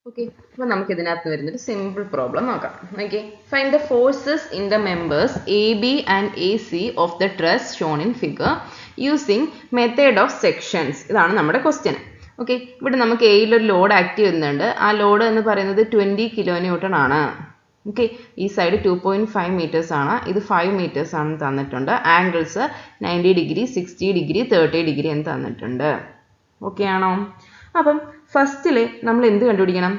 Okay, അപ്പോൾ നമുക്ക് ഇതിനകത്ത് വരുന്ന ഒരു സിമ്പിൾ പ്രോബ്ലം നോക്കാം. Okay, find the forces in the members AB and AC of the truss shown in figure using method of sections. ഇതാണ് നമ്മുടെ ക്വസ്റ്റ്യൻ. ഓക്കെ, ഇവിടെ നമുക്ക് എയിൽ ഒരു ലോഡ് ആക്ട് ചെയ്യുന്നുണ്ട്. ആ ലോഡ് എന്ന് പറയുന്നത് 20 കിലോ ന്യൂട്ടൺ ആണ്. ഓക്കെ, ഈ സൈഡ് 2.5 മീറ്റേഴ്സ് ആണ്, ഇത് 5 മീറ്റേഴ്സ് ആണെന്ന് തന്നിട്ടുണ്ട്. ആംഗിൾസ് 90 ഡിഗ്രി, 60 ഡിഗ്രി, 30 ഡിഗ്രി എന്ന് തന്നിട്ടുണ്ട്. ഓക്കെ ആണോ? അപ്പം ഫസ്റ്റിൽ നമ്മൾ എന്ത് കണ്ടുപിടിക്കണം?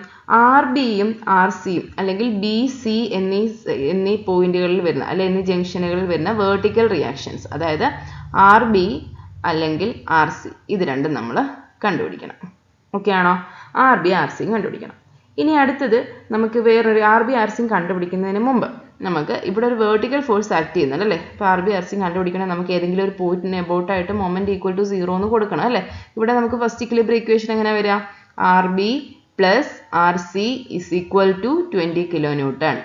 ആർ ബിയും ആർ സിയും അല്ലെങ്കിൽ ബി സി എന്നീ പോയിന്റുകളിൽ വരുന്ന അല്ലെങ്കിൽ എന്നീ ജംഗ്ഷനുകളിൽ വരുന്ന വേർട്ടിക്കൽ റിയാക്ഷൻസ്, അതായത് ആർ ബി അല്ലെങ്കിൽ ആർ സി, ഇത് രണ്ടും നമ്മൾ കണ്ടുപിടിക്കണം. ഓക്കെ ആണോ? ആർ ബി ആർ സിയും കണ്ടുപിടിക്കണം. ഇനി അടുത്തത് നമുക്ക് വേറൊരു ആർ ബി ആർ സിയും കണ്ടുപിടിക്കുന്നതിന് മുമ്പ് നമുക്ക് ഇവിടെ ഒരു വേർട്ടിക്കൽ ഫോഴ്സ് ആക്ട് ചെയ്യുന്നുണ്ട് അല്ലേ? അപ്പോൾ ആർ ബി ആർ സിയും കണ്ടുപിടിക്കണം. നമുക്ക് ഏതെങ്കിലും ഒരു പോയിന്റിന് എബൌട്ടായിട്ട് മൊമെന്റ് ഈക്വൽ ടു 0 എന്ന് കൊടുക്കണം അല്ലേ? ഇവിടെ നമുക്ക് ഫസ്റ്റ് ഇക്വിലിബ്രിയം ഇക്വേഷൻ എങ്ങനെ വരിക? R B plus R C is equal to 20 kilo newton.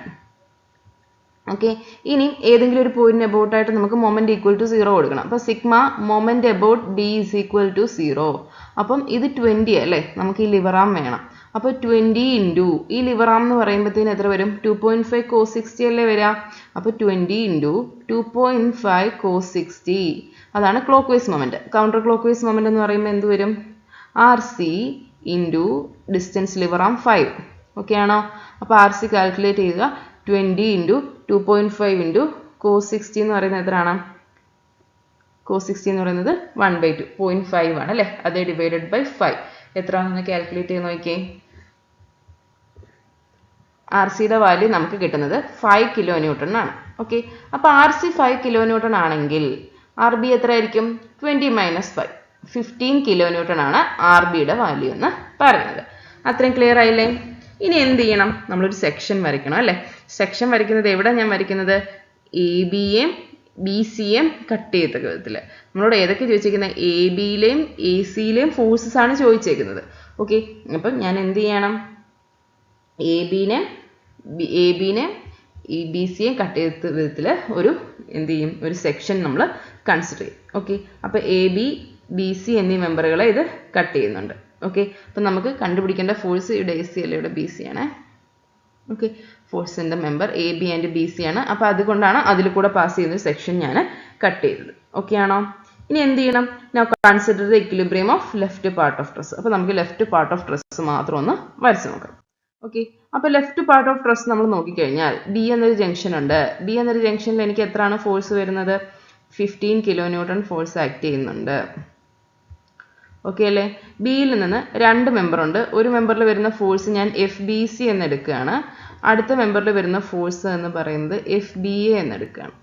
Okay, ഇനി ഏതെങ്കിലും ഒരു പോയിന്റിന് എബൌട്ടായിട്ട് നമുക്ക് മൊമെന്റ് ഈക്വൽ ടു 0 കൊടുക്കണം. അപ്പോൾ sigma moment about B is equal to 0. അപ്പം ഇത് 20 അല്ലേ? നമുക്ക് ഈ ലിവർ ആം വേണം. അപ്പോൾ 20 ഇൻറ്റു ഈ ലിവർ ആം എന്ന് പറയുമ്പോഴത്തേന് എത്ര വരും? 2.5 cos 60 അല്ലേ വരിക? അപ്പോൾ 20 ഇൻറ്റു 2.5 cos 60, അതാണ് clockwise moment. Counter clockwise moment എന്ന് പറയുമ്പോൾ എന്ത് വരും? R C into distance lever arm 5. Okay ആണോ? അപ്പോൾ ആർ സി കാൽക്കുലേറ്റ് ചെയ്യുക. 20 ഇൻറ്റു 2.5 ഇൻറ്റു cos 60 എന്ന് പറയുന്നത് എത്രയാണ്? cos 60 എന്ന് പറയുന്നത് 1/2 0.5 ആണ് അല്ലേ? അത് ഡിവൈഡഡ് ബൈ 5 എത്രയാണെന്ന് കാൽക്കുലേറ്റ് ചെയ്ത് നോക്കിയേ. ആർ സിയുടെ വാല്യൂ നമുക്ക് കിട്ടുന്നത് 5 കിലോ ന്യൂട്ടൺ ആണ്. ഓക്കെ, അപ്പോൾ ആർ സി 5 കിലോ ന്യൂട്ടൺ ആണെങ്കിൽ ആർ ബി എത്ര ആയിരിക്കും? 20 മൈനസ് 5, 15 കിലോ ന്യൂട്ടൺ ആണ് ആർ ബിയുടെ വാല്യൂ എന്ന് പറയുന്നത്. അത്രയും ക്ലിയർ ആയില്ലേ? ഇനി എന്ത് ചെയ്യണം? നമ്മളൊരു സെക്ഷൻ വരയ്ക്കണം അല്ലേ? സെക്ഷൻ വരയ്ക്കുന്നത് എവിടെ ഞാൻ വരയ്ക്കുന്നത്? എ ബിയെയും ബി സിയെയും കട്ട് ചെയ്ത വിധത്തിൽ. നമ്മളോട് ഏതൊക്കെ ചോദിച്ചേക്കുന്നത്? എ ബിയിലെയും എ സിയിലെയും ഫോഴ്സസ് ആണ് ചോദിച്ചേക്കുന്നത്. ഓക്കെ, അപ്പം ഞാൻ എന്ത് ചെയ്യണം? എ ബിനെ ഈ ബി സിയെ കട്ട് ചെയ്ത വിധത്തിൽ ഒരു എന്ത് ചെയ്യും? ഒരു സെക്ഷൻ നമ്മൾ കൺസിഡർ ചെയ്യും. ഓക്കെ, അപ്പോൾ എ ബി ബി സി എന്നീ മെമ്പറുകളെ ഇത് കട്ട് ചെയ്യുന്നുണ്ട്. ഓക്കെ, അപ്പം നമുക്ക് കണ്ടുപിടിക്കേണ്ട ഫോഴ്സ് ഇവിടെ എ സി അല്ല, ഇവിടെ ബി സി ആണ്. ഓക്കെ, ഫോഴ്സിൻ്റെ member A B and B C ആണ്. അപ്പോൾ അതുകൊണ്ടാണ് അതിൽ കൂടെ പാസ് ചെയ്യുന്ന സെക്ഷൻ ഞാൻ കട്ട് ചെയ്തത്. ഓക്കെ ആണോ? ഇനി എന്ത് ചെയ്യണം? Now consider the equilibrium of left part of truss. അപ്പോൾ നമുക്ക് ലെഫ്റ്റ് പാർട്ട് ഓഫ് ട്രസ് മാത്രം ഒന്ന് വരച്ച് നോക്കാം. ഓക്കെ, അപ്പോൾ ലെഫ്റ്റ് പാർട്ട് ഓഫ് ട്രസ് നമ്മൾ നോക്കിക്കഴിഞ്ഞാൽ ബി എന്നൊരു ജംഗ്ഷൻ ഉണ്ട്. ബി എന്നൊരു ജംഗ്ഷനിൽ എനിക്ക് എത്രയാണ് ഫോഴ്സ് വരുന്നത്? 15 കിലോ ന്യൂട്ടൺ ഫോഴ്സ് ആക്ട് ചെയ്യുന്നുണ്ട്. ഓക്കെ അല്ലേ? ബിയിൽ നിന്ന് 2 മെമ്പർ ഉണ്ട്. ഒരു മെമ്പറിൽ വരുന്ന ഫോഴ്സ് ഞാൻ എഫ് ബി സി എന്നെടുക്കുകയാണ്. അടുത്ത മെമ്പറിൽ വരുന്ന ഫോഴ്സ് എന്ന് പറയുന്നത് എഫ് ബി എ എന്നെടുക്കുകയാണ്.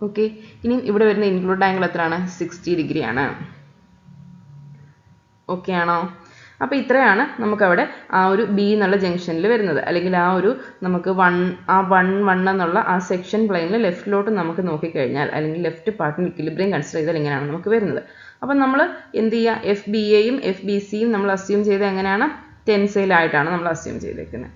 ഓക്കെ, ഇനി ഇവിടെ വരുന്ന ഇൻക്ലൂഡ് ആംഗിൾ എത്രയാണ്? 60 ഡിഗ്രി ആണ്. ഓക്കെ ആണോ? അപ്പോൾ ഇത്രയാണ് നമുക്കവിടെ ആ ഒരു ബി എന്നുള്ള ജംഗ്ഷനിൽ വരുന്നത്. അല്ലെങ്കിൽ ആ ഒരു നമുക്ക് 1 എന്നുള്ള ആ സെക്ഷൻ പ്ലെയിനിൽ ലെഫ്റ്റിലോട്ട് നമുക്ക് നോക്കിക്കഴിഞ്ഞാൽ അല്ലെങ്കിൽ ലെഫ്റ്റ് പാർട്ടിന് ഇക്വിലിബ്രിയം കൺസിഡർ ചെയ്താൽ ഇങ്ങനെയാണ് നമുക്ക് വരുന്നത്. അപ്പം നമ്മൾ എന്ത് ചെയ്യുക? എഫ് ബി എയും എഫ് ബി സിയും നമ്മൾ അസ്യൂം ചെയ്ത് എങ്ങനെയാണ്? ടെൻസൈലായിട്ടാണ് നമ്മൾ അസ്യൂം ചെയ്തേക്കുന്നത്.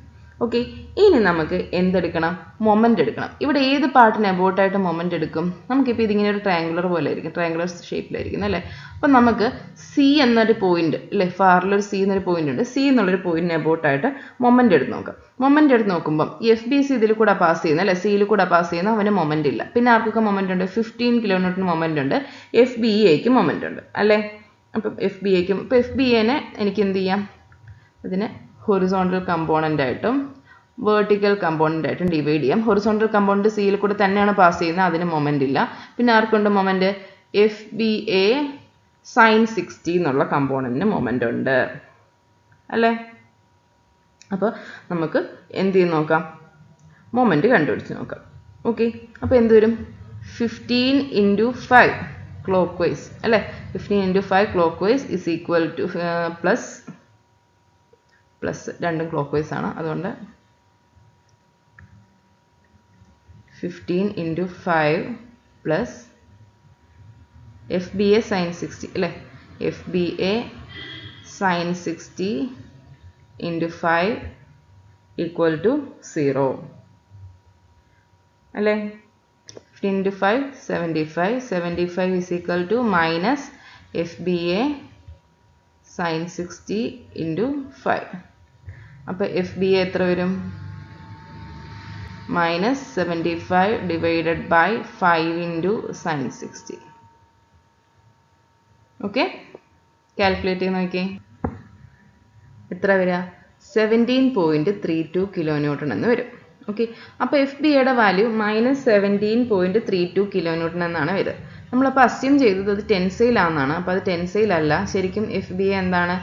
ഓക്കെ, ഇനി നമുക്ക് എന്തെടുക്കണം? മൊമെന്റ് എടുക്കണം. ഇവിടെ ഏത് പാർട്ടിന് എബൌട്ടായിട്ട് മൊമെന്റ് എടുക്കും? നമുക്കിപ്പോൾ ഇതിങ്ങനെ ഒരു ട്രയാങ്കുലർ പോലെ ആയിരിക്കും, ട്രയാങ്കുലർ ഷേപ്പിലായിരിക്കും അല്ലേ? അപ്പം നമുക്ക് സി എന്നൊരു പോയിന്റ് അല്ലേ? ഫാറിലൊരു സി എന്നൊരു പോയിന്റ് ഉണ്ട്. സി എന്നുള്ളൊരു പോയിന്റിന് എബൌട്ടായിട്ട് മൊമെന്റ് എടുത്ത് നോക്കാം. മൊമെന്റ് എടുത്ത് നോക്കുമ്പോൾ എഫ് ബി സി ഇതിൽ കൂടെ പാസ് ചെയ്യുന്ന അല്ലേ? സിയിൽ കൂടെ പാസ് ചെയ്യുന്ന അവന് മൊമെന്റ് ഇല്ല. പിന്നെ ആർക്കൊക്കെ മൊമെന്റ് ഉണ്ട്? 15 കിലോ ന്യൂട്ടൺ മൊമെന്റ് ഉണ്ട്. എഫ് ബി എക്ക് മൊമെന്റ് ഉണ്ട് അല്ലേ? അപ്പം എഫ് ബി എക്കും ഇപ്പോൾ എഫ് ബി എനെ എനിക്ക് എന്ത് ചെയ്യാം? ഇതിനെ ഹൊറിസോണ്ടൽ കമ്പോണൻ്റ് ആയിട്ടും വേർട്ടിക്കൽ കമ്പോണൻ്റ് ആയിട്ടും ഡിവൈഡ് ചെയ്യാം. ഹൊറിസോണ്ടൽ കമ്പോണൻ്റ് സിയിൽ കൂടെ തന്നെയാണ് പാസ് ചെയ്യുന്നത്, അതിന് മൊമെന്റ് ഇല്ല. പിന്നെ ആർക്കുണ്ട് moment? F B A sine 60 എന്നുള്ള കമ്പോണന്റിന് മൊമെന്റ് ഉണ്ട് അല്ലേ? അപ്പോൾ നമുക്ക് എന്ത് ചെയ്ത് നോക്കാം? മൊമെന്റ് കണ്ടുപിടിച്ച് നോക്കാം. ഓക്കെ, അപ്പോൾ എന്ത് വരും? 15 ഇൻറ്റു 5 ക്ലോക്ക് വൈസ് അല്ലേ? 15 into 5 clockwise is equal to plus രണ്ടും ക്ലോക്ക് വൈസ് ആണ്, അതുകൊണ്ട് 15 into 5 plus F B A sine 60 അല്ലേ? F B A sine 60 into 5 equal to 0 അല്ലേ? 15 into 5 75 is equal to minus F B A sin 60 into 5. അപ്പോൾ FBA എത്ര വരും? minus 75 divided by 5 into sin 60. Okay, calculate ചെയ്ത് നോക്കിയേ. എത്ര വരിക? 17.32 kilonewton എന്ന് വരും. ഓക്കെ, അപ്പോൾ FBAയുടെ വാല്യൂ -17.32 കിലോന്യൂട്ടൺ എന്നാണ് വരിക. നമ്മളപ്പോൾ അസ്യൂം ചെയ്തത് അത് ടെൻസൈൽ ആണെന്നാണ്. അപ്പോൾ അത് ടെൻസൈൽ അല്ല. ശരിക്കും FBA എന്താണ്?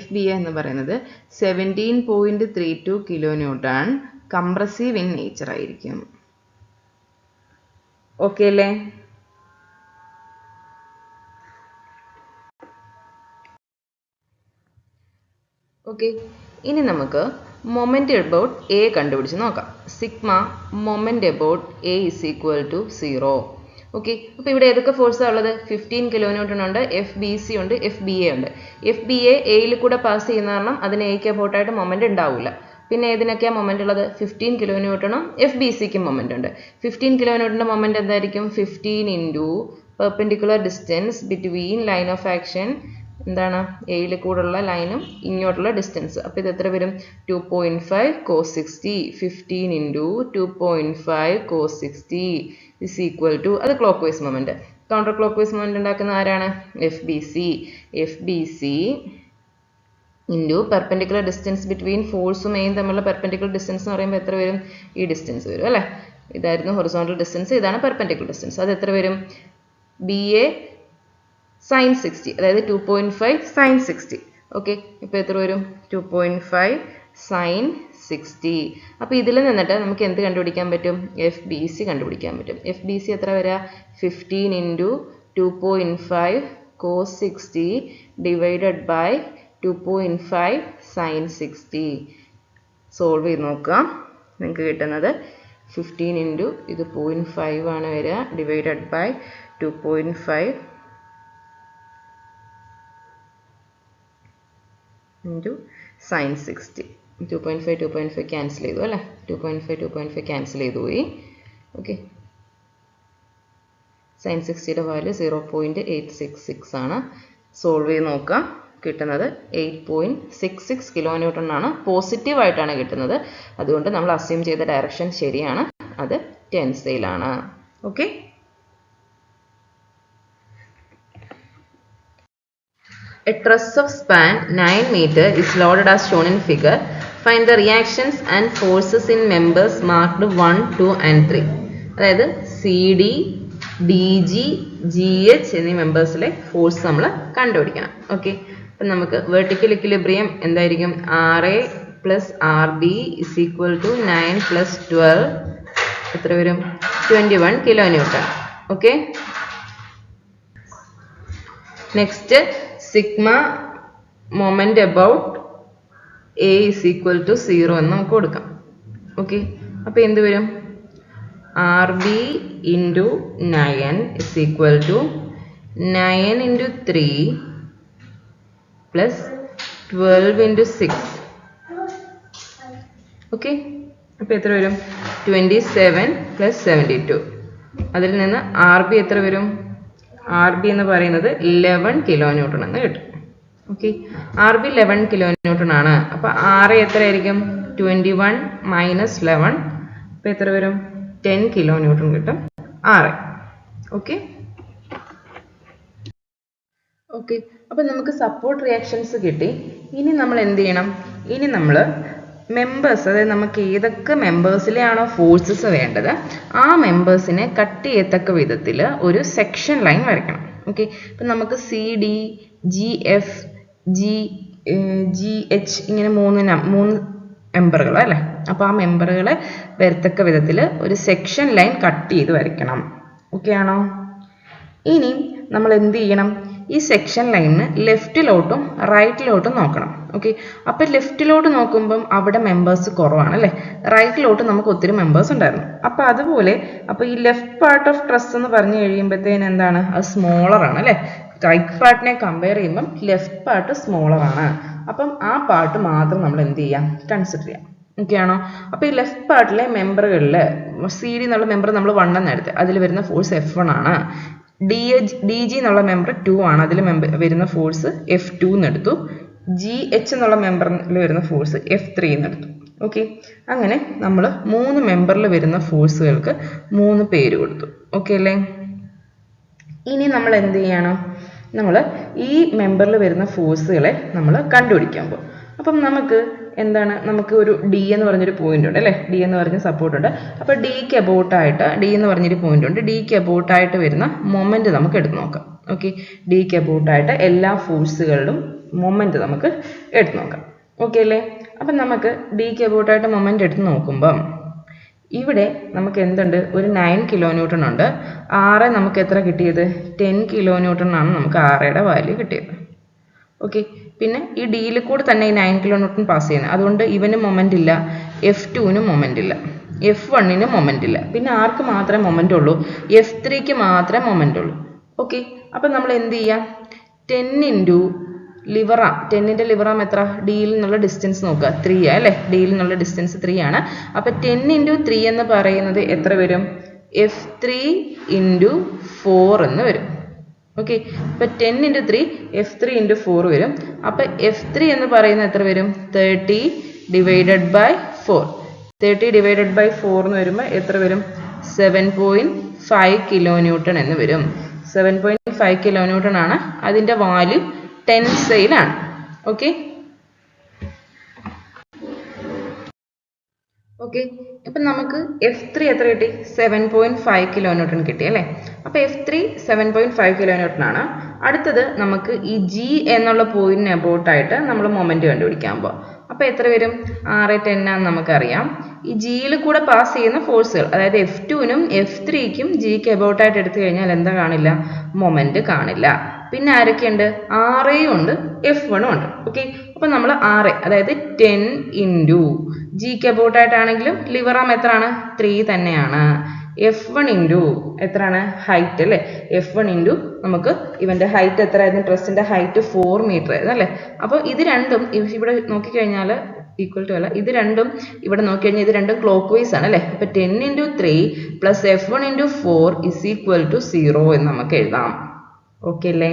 FBA എന്ന് പറയുന്നത് 17.32 കിലോന്യൂട്ടൺ കംപ്രസീവ് ഇൻ നേച്ചർ ആയിരിക്കും. ഓക്കെ അല്ലേ? ഓക്കെ, ഇനി നമുക്ക് മൊമെന്റ് അബൌട്ട് എ കണ്ടുപിടിച്ച് നോക്കാം. Sigma moment about A is equal to 0. Okay, അപ്പോൾ ഇവിടെ ഏതൊക്കെ ഫോഴ്സാണ് ഉള്ളത്? 15 കിലോന്യൂട്ടൺ ഉണ്ട്, FBC ഉണ്ട്, FBA ഉണ്ട്. FBA എയിൽ കൂടെ പാസ് ചെയ്യുന്ന കാരണം അതിന് എക്ക് അബൌട്ടായിട്ട് മൊമെന്റ് ഉണ്ടാവില്ല. പിന്നെ ഏതിനൊക്കെയാണ് മൊമെന്റ് ഉള്ളത്? 15 കിലോന്യൂട്ടണും FBCക്കും മൊമെന്റ് ഉണ്ട്. 15 കിലോന്യൂട്ടൻ്റെ മൊമെന്റ് എന്തായിരിക്കും? 15 into perpendicular distance between line of action, എന്താണ്, എയിൽ കൂടെയുള്ള ലൈനും ഇങ്ങോട്ടുള്ള ഡിസ്റ്റൻസ്. അപ്പോൾ ഇത് എത്ര വരും? 2.5 cos 60. 15 into 2.5 cos 60 is equal to, അത് clockwise moment. Counter clockwise moment ഉണ്ടാക്കുന്ന ആരാണ്? FBC. FBC into perpendicular distance between ഫോഴ്സും എയും തമ്മിലുള്ള പെർപെൻഡിക്കുലർ ഡിസ്റ്റൻസ് എന്ന് പറയുമ്പോൾ എത്ര വരും? ഈ ഡിസ്റ്റൻസ് വരും അല്ലേ? ഇതായിരുന്നു ഹൊറിസോണ്ടൽ ഡിസ്റ്റൻസ്, ഇതാണ് പെർപെൻഡിക്കുലർ ഡിസ്റ്റൻസ്. അത് എത്ര വരും? BA sin 60, അതായത് 2.5 sin 60. ഓക്കെ, ഇപ്പോൾ എത്ര വരും? 2.5 sin 60. അപ്പോൾ ഇതിൽ നിന്നിട്ട് നമുക്ക് എന്ത് കണ്ടുപിടിക്കാൻ പറ്റും? FBC കണ്ടുപിടിക്കാൻ പറ്റും. FBC എത്ര വരിക? 15 into 2.5 cos 60 divided by 2.5 sin 60. Solve ചെയ്ത് നോക്കാം. നിങ്ങൾക്ക് കിട്ടുന്നത് 15 ഇൻറ്റു ഇത് 0.5 ആണ് വരിക, divided by 2.5 into sin 60. 2.5 cancel ചെയ്തു അല്ലേ? 2.5 ക്യാൻസൽ ചെയ്തു പോയി. ഓക്കെ, sin 60യുടെ വാല്യൂ 0.866 ആണ്. സോൾവ് ചെയ്ത് നോക്കാം. കിട്ടുന്നത് 8.66 കിലോന്യൂട്ടൺ ആണ്. പോസിറ്റീവായിട്ടാണ് കിട്ടുന്നത്. അതുകൊണ്ട് നമ്മൾ അസ്യൂം ചെയ്ത ഡയറക്ഷൻ ശരിയാണ്, അത് ടെൻസൈലാണ്. Okay, a truss of span 9 meter is loaded as shown in figure. Find the reactions and forces in members marked 1, 2 and 3. അതായത് CD, DG, GH എന്നീ മെമ്പേഴ്സിലെ ഫോഴ്സ് നമ്മൾ കണ്ടുപിടിക്കണം. ഓക്കെ, അപ്പം നമുക്ക് വെർട്ടിക്കൽ ഇക്വിലിബ്രിയം എന്തായിരിക്കും? RA plus RB is equal to 9 plus 12 എത്ര വരും? 21 kilonewton. Okay, next sigma moment about A is equal to 0 എന്ന് നമുക്ക് കൊടുക്കാം. ഓക്കെ, അപ്പോൾ എന്ത് വരും? RB into 9 is equal to 9 into 3 plus 12 into 6. Okay, അപ്പോൾ എത്ര വരും? 27 പ്ലസ് 72. അതിൽ നിന്ന് RB എത്ര വരും? RB എന്ന് പറയുന്നത് 11 കിലോന്യൂട്ടൺ എന്ന് കിട്ടും. ഓക്കെ, RB 11 കിലോന്യൂട്ടൺ ആണ്. അപ്പോൾ RA എത്രയായിരിക്കും? 21 മൈനസ് 11. അപ്പോൾ എത്ര വരും? 10 കിലോന്യൂട്ടൺ കിട്ടും RA. ഓക്കെ, ഓക്കെ, അപ്പോൾ നമുക്ക് സപ്പോർട്ട് റിയാക്ഷൻസ് കിട്ടി. ഇനി നമ്മൾ എന്ത് ചെയ്യണം? ഇനി നമ്മൾ മെമ്പേഴ്സ്, അതായത് നമുക്ക് ഏതൊക്കെ മെമ്പേഴ്സിലെയാണോ ഫോഴ്സസ് വേണ്ടത് ആ മെമ്പേഴ്സിനെ കട്ട് ചെയ്യത്തക്ക വിധത്തിൽ ഒരു സെക്ഷൻ ലൈൻ വരയ്ക്കണം. ഓക്കെ, അപ്പം നമുക്ക് CD, GF, GH ഇങ്ങനെ മൂന്ന് മെമ്പറുകൾ അല്ലേ? അപ്പോൾ ആ മെമ്പറുകളെ വരത്തക്ക വിധത്തിൽ ഒരു സെക്ഷൻ ലൈൻ കട്ട് ചെയ്ത് വരയ്ക്കണം. ഓക്കെ ആണോ? ഇനി നമ്മൾ എന്ത് ചെയ്യണം? ഈ സെക്ഷൻ ലൈനിന് ലെഫ്റ്റിലോട്ടും റൈറ്റിലോട്ടും നോക്കണം. ഓക്കെ, അപ്പോൾ ലെഫ്റ്റിലോട്ട് നോക്കുമ്പം അവിടെ മെമ്പേഴ്സ് കുറവാണ് അല്ലേ? റൈറ്റിലോട്ട് നമുക്ക് ഒത്തിരി മെമ്പേഴ്സ് ഉണ്ടായിരുന്നു. അപ്പോൾ അതുപോലെ അപ്പോൾ ഈ ലെഫ്റ്റ് പാർട്ട് ഓഫ് ട്രസ് എന്ന് പറഞ്ഞു കഴിയുമ്പോഴത്തേന് എന്താണ്? അത് സ്മോളർ ആണ് അല്ലേ? റൈറ്റ് പാർട്ടിനെ കമ്പയർ ചെയ്യുമ്പം ലെഫ്റ്റ് പാർട്ട് സ്മോളർ ആണ്. അപ്പം ആ പാർട്ട് മാത്രം നമ്മൾ എന്ത് ചെയ്യാം? കൺസിഡർ ചെയ്യാം. ഓക്കെ ആണോ? അപ്പോൾ ഈ ലെഫ്റ്റ് പാർട്ടിലെ മെമ്പറുകളിൽ CD എന്നുള്ള മെമ്പർ നമ്മൾ 1 എന്ന് എടുത്ത് അതിൽ വരുന്ന ഫോഴ്സ് F1 ആണ്. ഡി ജി എന്നുള്ള മെമ്പർ 2 ആണ്, അതിൽ വരുന്ന ഫോഴ്സ് F2 എന്നെടുത്തു. GH എന്നുള്ള മെമ്പറിൽ വരുന്ന ഫോഴ്സ് F3 എന്നെടുത്തു. ഓക്കെ, അങ്ങനെ നമ്മൾ 3 മെമ്പറിൽ വരുന്ന ഫോഴ്സുകൾക്ക് 3 പേര് കൊടുത്തു. ഓക്കെ അല്ലേ? ഇനി നമ്മൾ എന്ത് ചെയ്യണം? നമ്മൾ ഈ മെമ്പറിൽ വരുന്ന ഫോഴ്സുകളെ നമ്മൾ കണ്ടുപിടിക്കാൻ പോകും. അപ്പം നമുക്ക് എന്താണ്, നമുക്ക് ഒരു ഡി എന്ന് പറഞ്ഞൊരു പോയിന്റ് ഉണ്ട് അല്ലേ, ഡി എന്ന് പറഞ്ഞ സപ്പോർട്ട് ഉണ്ട്. അപ്പോൾ ഡിക്ക് അബൌട്ടായിട്ട്, ഡി എന്ന് പറഞ്ഞൊരു പോയിന്റ് ഉണ്ട്, ഡിക്ക് അബൌട്ടായിട്ട് വരുന്ന മൊമെന്റ് നമുക്ക് എടുത്ത് നോക്കാം. ഓക്കെ, ഡിക്ക് അബൌട്ടായിട്ട് എല്ലാ ഫോഴ്സുകളിലും മൊമെന്റ് നമുക്ക് എടുത്ത് നോക്കാം. ഓക്കെ അല്ലേ? അപ്പം നമുക്ക് ഡിക്ക് അബൌട്ടായിട്ട് മൊമെന്റ് എടുത്ത് നോക്കുമ്പം ഇവിടെ നമുക്ക് എന്തുണ്ട്, ഒരു 9 കിലോന്യൂട്ടൺ ഉണ്ട്. ആറ് നമുക്ക് എത്ര കിട്ടിയത്? 10 കിലോന്യൂട്ടൺ ആണ് നമുക്ക് ആറയുടെ വാല്യൂ കിട്ടിയത്. ഓക്കെ, പിന്നെ ഈ ഡിയിൽ കൂടെ തന്നെ ഈ 9 കിലോന്യൂട്ടൺ പാസ് ചെയ്യുന്നത്, അതുകൊണ്ട് ഇവന് മൊമെന്റ് ഇല്ല, F2നും മൊമെന്റ് ഇല്ല, F1നും മൊമെന്റ് ഇല്ല. പിന്നെ ആർക്ക് മാത്രമേ മൊമെന്റ് ഉള്ളൂ? F3ക്ക് മാത്രമേ മൊമെന്റ് ഉള്ളൂ. ഓക്കെ, അപ്പം നമ്മൾ എന്ത് ചെയ്യാം? 10 ഇൻറ്റു ലിവറാം, 10ന്റെ ലിവറാം എത്ര? ഡിയിൽ നിന്നുള്ള ഡിസ്റ്റൻസ് നോക്കുക, 3 അല്ലേ, ഡിയിൽ നിന്നുള്ള ഡിസ്റ്റൻസ് 3 ആണ്. അപ്പം 10 ഇൻറ്റു 3 എന്ന് പറയുന്നത് എത്ര വരും? F3 ഇൻറ്റു 4 എന്ന് വരും. ഓക്കെ, അപ്പം 10 ഇൻറ്റു 3 F3 ഇൻറ്റു 4 വരും. അപ്പം F3 എന്ന് പറയുന്നത് എത്ര വരും? 30 ഡിവൈഡഡ് ബൈ 4. 30 ഡിവൈഡഡ് ബൈ 4 എന്ന് വരുമ്പോൾ എത്ര വരും? 7.5 കിലോന്യൂട്ടൺ എന്ന് വരും. 7.5 കിലോന്യൂട്ടൺ ആണ് അതിൻ്റെ വാല്യൂ, ടെൻസൈലാണ്. ഓക്കെ ഓക്കെ, അപ്പം നമുക്ക് F3 എത്ര കിട്ടി? 7.5 കിലോന്യൂട്ടൺ കിട്ടി അല്ലേ? അപ്പോൾ F3 7.5 കിലോന്യൂട്ടൺ ആണ്. അടുത്തത് നമുക്ക് ഈ G എന്നുള്ള പോയിന്റിന് അബൌട്ടായിട്ട് നമ്മൾ മൊമെന്റ് കണ്ടുപിടിക്കാൻ പോകും. അപ്പോൾ എത്ര വരും? 6-10 ആണെന്ന് നമുക്കറിയാം. ഈ ജിയിൽ കൂടെ പാസ് ചെയ്യുന്ന ഫോഴ്സുകൾ, അതായത് F2നും F3ക്കും ജിക്ക് അബൌട്ടായിട്ട് എടുത്തു കഴിഞ്ഞാൽ എന്താ കാണില്ല? മൊമെന്റ് കാണില്ല. പിന്നെ ആരൊക്കെയുണ്ട്? RAയും ഉണ്ട്, F1ഉം ഉണ്ട്. ഓക്കെ, അപ്പം നമ്മൾ RA, അതായത് 10 ഇൻറ്റു ജിക്ക് അബൌട്ടായിട്ടാണെങ്കിലും ലിവറാം എത്രയാണ്? 3 തന്നെയാണ്. F1 ഇൻറ്റു എത്രയാണ്? ഹൈറ്റ് അല്ലേ, F1 ഇൻറ്റു നമുക്ക് ഇവൻ്റെ ഹൈറ്റ് എത്രയായിരുന്നു? ഡ്രസ്സിൻ്റെ ഹൈറ്റ് 4 മീറ്റർ ആയിരുന്നു അല്ലേ? അപ്പോൾ ഇത് രണ്ടും ഇവിടെ നോക്കിക്കഴിഞ്ഞാൽ ഈക്വൽ ടു അല്ല, ഇത് രണ്ടും ഇവിടെ നോക്കിക്കഴിഞ്ഞാൽ ഇത് രണ്ടും ക്ലോക്ക് വൈസ് ആണ് അല്ലേ? അപ്പോൾ 10 into 3 plus F1 into 4 is equal to 0 എന്ന് നമുക്ക് എഴുതാം. ഓക്കെ അല്ലേ?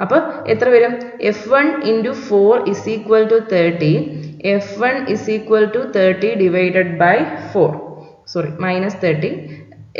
അപ്പോൾ എത്ര വരും? F1 into 4 is equal to 30. F1 is equal to 30 divided by 4, sorry minus 30.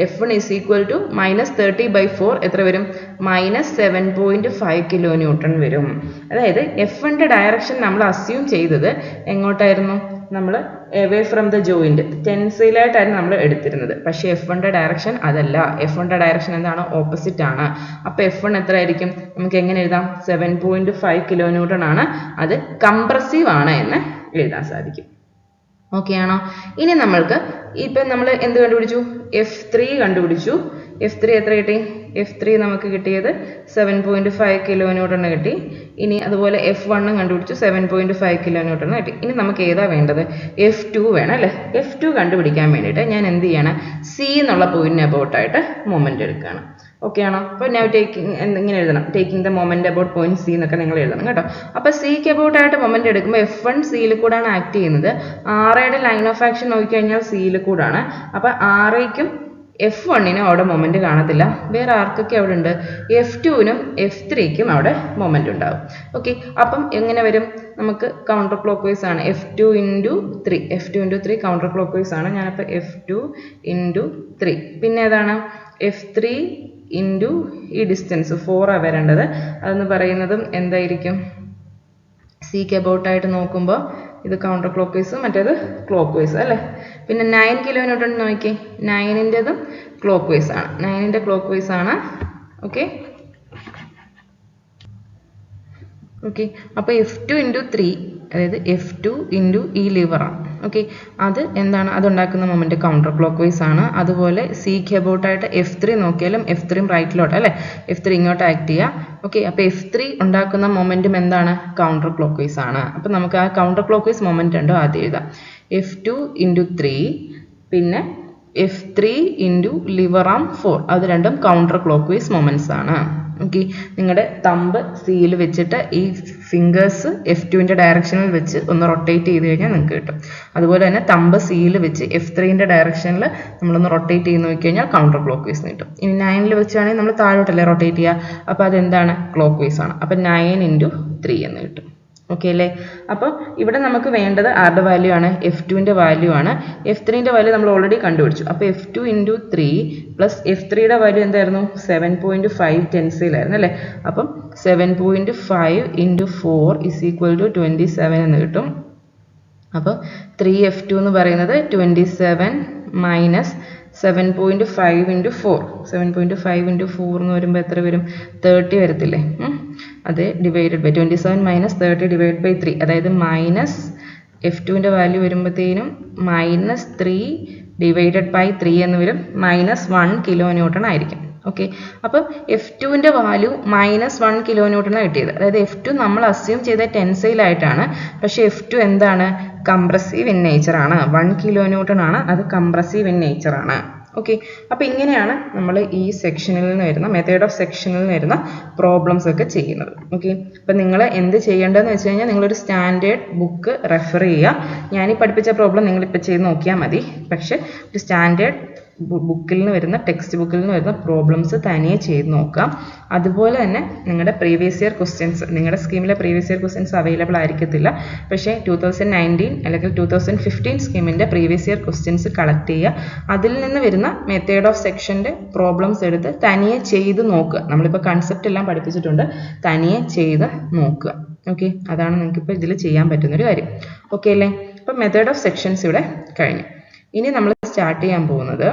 F1 is equal to minus 30 by 4 എത്ര വരും? മൈനസ് 7.5 കിലോന്യൂട്ടൺ വരും. അതായത് F1ന്റെ ഡയറക്ഷൻ നമ്മൾ അസ്യൂം ചെയ്തത് എങ്ങോട്ടായിരുന്നു? നമ്മൾ എവേ ഫ്രം ദ ജോയിന്റ്, ടെൻസൈലായിട്ടായിരുന്നു നമ്മൾ എടുത്തിരുന്നത്. പക്ഷേ F1ന്റെ ഡയറക്ഷൻ അതല്ല. F1ന്റെ ഡയറക്ഷൻ എന്താണ്? ഓപ്പോസിറ്റ് ആണ്. അപ്പോൾ F1 എത്ര ആയിരിക്കും? നമുക്ക് എങ്ങനെ എഴുതാം? 7.5 കിലോന്യൂട്ടൺ ആണ്. അത് കംപ്രസീവ് ആണ് എന്ന് എഴുതാൻ സാധിക്കും. ഓക്കെ ആണോ? ഇനി നമ്മൾക്ക് ഇപ്പം നമ്മൾ എന്ത് കണ്ടുപിടിച്ചു? F3 കണ്ടുപിടിച്ചു. F3 എത്ര കിട്ടി? F3 നമുക്ക് കിട്ടിയത് 7.5 കിലോന്യൂട്ടൺ കിട്ടി. ഇനി അതുപോലെ F1 കണ്ടുപിടിച്ചു, 7.5 കിലോന്യൂട്ടൺ കിട്ടി. ഇനി നമുക്ക് ഏതാ വേണ്ടത്? F2 വേണം അല്ലേ? F2 കണ്ടുപിടിക്കാൻ വേണ്ടിയിട്ട് ഞാൻ എന്ത് ചെയ്യണം? C എന്നുള്ള പോയിന്റിന് അബൌട്ടായിട്ട് മൊമെന്റ് എടുക്കുകയാണ്. ഓക്കെ ആണോ? അപ്പോൾ ഞാൻ ഇങ്ങനെ എഴുതണം, taking the moment about point C എന്നൊക്കെ നിങ്ങൾ എഴുതണം കേട്ടോ. അപ്പോൾ സിക്ക് അബൌട്ടായിട്ട് മൊമെന്റ് എടുക്കുമ്പോൾ F1 സിയിൽ കൂടാണ് ആക്ട് ചെയ്യുന്നത്. RAയുടെ ലൈൻ ഓഫ് ആക്ഷൻ നോക്കിക്കഴിഞ്ഞാൽ സിയിൽ കൂടാണ്. അപ്പോൾ RAയ്ക്കും F1നും അവിടെ മൊമെന്റ് കാണത്തില്ല. വേറെ ആർക്കൊക്കെ അവിടെ ഉണ്ട്? F2നും F3ക്കും അവിടെ മൊമെന്റ് ഉണ്ടാവും. ഓക്കെ, അപ്പം എങ്ങനെ വരും? നമുക്ക് കൗണ്ടർ ക്ലോക്ക് വൈസ് ആണ്. F2 into 3 counter clockwise ആണ്. ഞാനപ്പോൾ F2 ഇൻറ്റു 3, പിന്നെ ഏതാണ്? F3 ഇൻറ്റു ഈ ഡിസ്റ്റൻസ് 4 ആണ് വരേണ്ടത്. അതെന്ന് പറയുന്നതും എന്തായിരിക്കും? സിക്ക് അബൌട്ടായിട്ട് നോക്കുമ്പോൾ ഇത് കൗണ്ടർ ക്ലോക്ക് വൈസ്, മറ്റേത് ക്ലോക്ക് വൈസ് അല്ലേ? പിന്നെ 9 കിലോന്യൂട്ടൺ നോക്കി, 9ൻ്റെതും ക്ലോക്ക് വൈസ് ആണ്. 9ൻ്റെ ക്ലോക്ക് വൈസ് ആണ്. ഓക്കെ ഓക്കെ, അപ്പോൾ F2 ഇൻറ്റു 3, അതായത് F2 ഇൻറ്റു ഈ ലിവറാണ്. ഓക്കെ, അത് എന്താണ്? അതുണ്ടാക്കുന്ന മൊമെന്റ് കൗണ്ടർ ക്ലോക്ക് വൈസ് ആണ്. അതുപോലെ സിക്ക് അബൌട്ടായിട്ട് F3 നോക്കിയാലും F3 റൈറ്റിലോട്ട് അല്ലേ? F3 ഇങ്ങോട്ട് ആക്ട് ചെയ്യുക. ഓക്കെ, അപ്പോൾ F3 ഉണ്ടാക്കുന്ന മൊമെന്റും എന്താണ്? കൗണ്ടർ ക്ലോക്ക് വൈസ് ആണ്. അപ്പോൾ നമുക്ക് ആ കൗണ്ടർ ക്ലോക്ക് വൈസ് മൊമെന്റ് ഉണ്ടോ ആദ്യം എഴുതാം. F2 ഇൻറ്റു 3, പിന്നെ F3 ഇൻറ്റു ലിവറാം 4, അത് രണ്ടും കൗണ്ടർ ക്ലോക്ക് വൈസ് മൊമെന്റ്സ് ആണ്. ഓക്കെ, നിങ്ങളുടെ തമ്പ് സിയിൽ വെച്ചിട്ട് ഈ ഫിംഗേഴ്സ് F2ൻ്റെ ഡയറക്ഷനിൽ വെച്ച് ഒന്ന് റൊട്ടേറ്റ് ചെയ്ത് കഴിഞ്ഞാൽ നിങ്ങൾക്ക് കിട്ടും. അതുപോലെ തന്നെ തമ്പ് സിയിൽ വെച്ച് F3ൻ്റെ ഡയറക്ഷനിൽ നമ്മളൊന്ന് റൊട്ടേറ്റ് ചെയ്ത് നോക്കി കഴിഞ്ഞാൽ കൗണ്ടർ ക്ലോക്ക് വൈസ് കിട്ടും. ഇനി 9ൽ വെച്ചാണെങ്കിൽ നമ്മൾ താഴോട്ടല്ലേ റൊട്ടേറ്റ് ചെയ്യുക, അപ്പോൾ അതെന്താണ് ക്ലോക്ക് വൈസ് ആണ്. അപ്പോൾ 9 × 3 എന്ന് കിട്ടും. ഓക്കെ അല്ലേ? അപ്പോൾ ഇവിടെ നമുക്ക് വേണ്ടത് ആരുടെ വാല്യൂ ആണ്? F2ൻ്റെ വാല്യൂ ആണ്. F3ൻ്റെ വാല്യൂ നമ്മൾ ഓൾറെഡി കണ്ടുപിടിച്ചു. അപ്പോൾ F2 × 3 പ്ലസ് F3യുടെ വാല്യൂ എന്തായിരുന്നു? 7.5 ടെൻസൈലായിരുന്നു അല്ലേ? അപ്പം 7.5 × 4 = 27 എന്ന് കിട്ടും. അപ്പോൾ 3F2 എന്ന് പറയുന്നത് 27 മൈനസ് 7.5 × 4. 7.5 × 4 എന്ന് വരുമ്പോൾ എത്ര വരും? 30 വരത്തില്ലേ? അത് divided by 27 minus 30 divide by 3, അതായത് മൈനസ് F2ൻ്റെ വാല്യൂ വരുമ്പോഴത്തേനും -3 ഡിവൈഡഡ് ബൈ 3 എന്ന് വരും. -1 kN ആയിരിക്കും. ഓക്കെ, അപ്പം F2ൻ്റെ വാല്യൂ -1 kN കിട്ടിയത്. അതായത് F2 നമ്മൾ അസ്യൂം ചെയ്ത ടെൻസൈലായിട്ടാണ്, പക്ഷേ F2 എന്താണ്? കംപ്രസീവ് ഇൻ നേച്ചർ ആണ്. 1 kN ആണ്, അത് കംപ്രസീവ് ഇൻ നേച്ചർ ആണ്. ഓക്കെ, അപ്പോൾ ഇങ്ങനെയാണ് നമ്മൾ ഈ സെക്ഷനിൽ നിന്ന് വരുന്ന മെത്തേഡ് ഓഫ് സെക്ഷനിൽ നിന്ന് വരുന്ന പ്രോബ്ലംസ് ഒക്കെ ചെയ്യുന്നത്. ഓക്കെ, അപ്പോൾ നിങ്ങൾ എന്ത് ചെയ്യേണ്ടതെന്ന് വെച്ച് കഴിഞ്ഞാൽ നിങ്ങളൊരു സ്റ്റാൻഡേർഡ് ബുക്ക് റെഫർ ചെയ്യുക. ഞാനീ പഠിപ്പിച്ച പ്രോബ്ലം നിങ്ങളിപ്പോൾ ചെയ്ത് നോക്കിയാൽ മതി. പക്ഷേ ഒരു സ്റ്റാൻഡേർഡ് ബുക്കിൽ നിന്ന് വരുന്ന ടെക്സ്റ്റ് ബുക്കിൽ നിന്ന് വരുന്ന പ്രോബ്ലംസ് തനിയെ ചെയ്ത് നോക്കാം. അതുപോലെ തന്നെ നിങ്ങളുടെ പ്രീവിയസ് ഇയർ ക്വസ്റ്റ്യൻസ്, നിങ്ങളുടെ സ്കീമിലെ പ്രീവിയസ് ഇയർ ക്വസ്റ്റ്യൻസ് അവൈലബിൾ ആയിരിക്കത്തില്ല. പക്ഷേ 2019 അല്ലെങ്കിൽ 2015 സ്കീമിൻ്റെ പ്രീവിയസ് ഇയർ ക്വസ്റ്റ്യൻസ് കളക്ട് ചെയ്യുക. അതിൽ നിന്ന് വരുന്ന മെത്തേഡ് ഓഫ് സെക്ഷൻ്റെ പ്രോബ്ലംസ് എടുത്ത് തനിയെ ചെയ്ത് നോക്കുക. നമ്മളിപ്പോൾ കൺസെപ്റ്റ് എല്ലാം പഠിപ്പിച്ചിട്ടുണ്ട്, തനിയെ ചെയ്ത് നോക്കുക. ഓക്കെ, അതാണ് നിങ്ങൾക്കിപ്പോൾ ഇതിൽ ചെയ്യാൻ പറ്റുന്നൊരു കാര്യം. ഓക്കെ അല്ലേ? അപ്പോൾ മെത്തേഡ് ഓഫ് സെക്ഷൻസ് ഇവിടെ കഴിഞ്ഞു. ഇനി നമ്മൾ സ്റ്റാർട്ട് ചെയ്യാൻ പോകുന്നത്